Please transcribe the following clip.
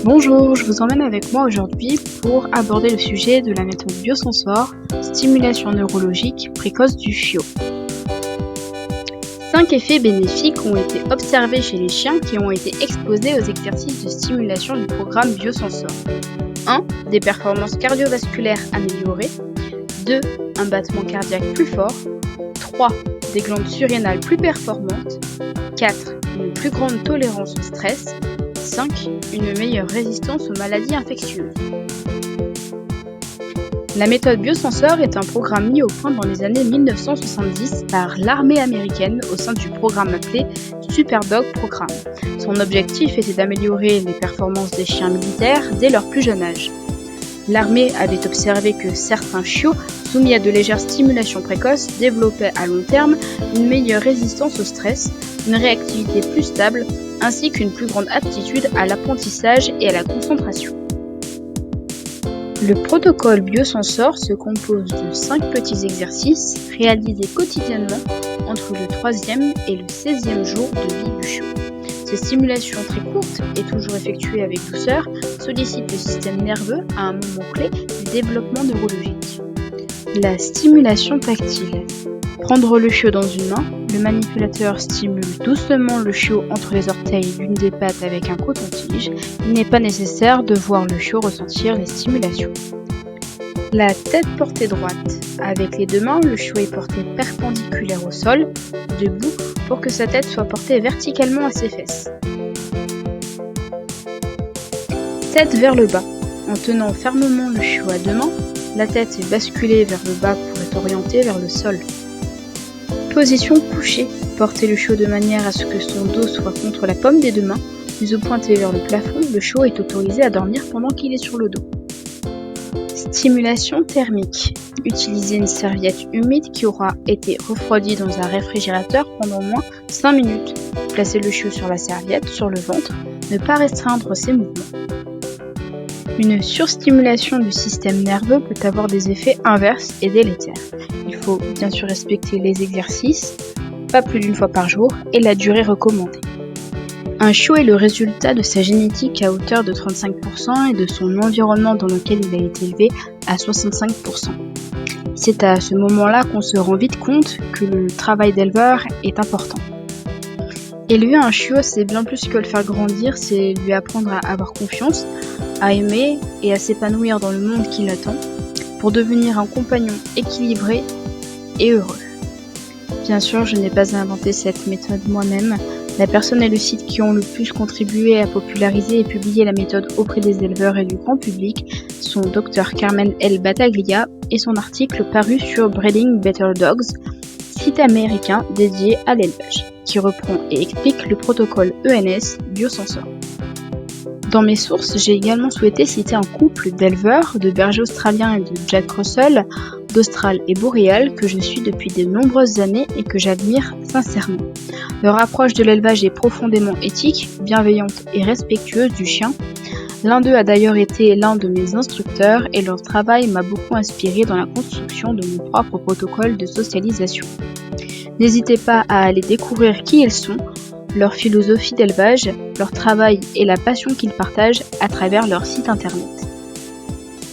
Bonjour, je vous emmène avec moi aujourd'hui pour aborder le sujet de la méthode Biosensor, stimulation neurologique précoce du chiot. 5 effets bénéfiques ont été observés chez les chiens qui ont été exposés aux exercices de stimulation du programme Biosensor. 1. Des performances cardiovasculaires améliorées. 2. Un battement cardiaque plus fort. 3. Des glandes surrénales plus performantes. 4. Une plus grande tolérance au stress. 5. Une meilleure résistance aux maladies infectieuses. La méthode Biosensor est un programme mis au point dans les années 1970 par l'armée américaine au sein du programme appelé Superdog Programme. Son objectif était d'améliorer les performances des chiens militaires dès leur plus jeune âge. L'armée avait observé que certains chiots soumis à de légères stimulations précoces développaient à long terme une meilleure résistance au stress, une réactivité plus stable, ainsi qu'une plus grande aptitude à l'apprentissage et à la concentration. Le protocole Biosensor se compose de 5 petits exercices réalisés quotidiennement entre le 3e et le 16e jour de vie du chiot. Ces stimulations très courtes et toujours effectuées avec douceur sollicitent le système nerveux à un moment clé du développement neurologique. La stimulation tactile. Prendre le chiot dans une main, le manipulateur stimule doucement le chiot entre les orteils d'une des pattes avec un coton-tige. Il n'est pas nécessaire de voir le chiot ressentir les stimulations. La tête portée droite. Avec les 2 mains, le chiot est porté perpendiculaire au sol, debout, pour que sa tête soit portée verticalement à ses fesses. Tête vers le bas. En tenant fermement le chiot à 2 mains, la tête est basculée vers le bas pour être orientée vers le sol. Position couchée. Portez le chiot de manière à ce que son dos soit contre la paume des 2 mains, museau pointé vers le plafond, le chiot est autorisé à dormir pendant qu'il est sur le dos. Stimulation thermique. Utilisez une serviette humide qui aura été refroidie dans un réfrigérateur pendant au moins 5 minutes. Placez le chiot sur la serviette, sur le ventre, ne pas restreindre ses mouvements. Une surstimulation du système nerveux peut avoir des effets inverses et délétères. Il faut bien sûr respecter les exercices, pas plus d'une fois par jour, et la durée recommandée. Un chiot est le résultat de sa génétique à hauteur de 35% et de son environnement dans lequel il a été élevé à 65%. C'est à ce moment-là qu'on se rend vite compte que le travail d'éleveur est important. Élever un chiot, c'est bien plus que le faire grandir, c'est lui apprendre à avoir confiance, à aimer et à s'épanouir dans le monde qui l'attend, pour devenir un compagnon équilibré et heureux. Bien sûr, je n'ai pas inventé cette méthode moi-même. La personne et le site qui ont le plus contribué à populariser et publier la méthode auprès des éleveurs et du grand public sont Dr Carmen L. Battaglia et son article paru sur Breeding Better Dogs, site américain dédié à l'élevage, qui reprend et explique le protocole ENS Biosensor. Dans mes sources, j'ai également souhaité citer un couple d'éleveurs, de bergers australiens et de Jack Russell, d'Austral et Boréal, que je suis depuis de nombreuses années et que j'admire sincèrement. Leur approche de l'élevage est profondément éthique, bienveillante et respectueuse du chien. L'un d'eux a d'ailleurs été l'un de mes instructeurs et leur travail m'a beaucoup inspiré dans la construction de mon propre protocole de socialisation. N'hésitez pas à aller découvrir qui ils sont, leur philosophie d'élevage, leur travail et la passion qu'ils partagent à travers leur site internet.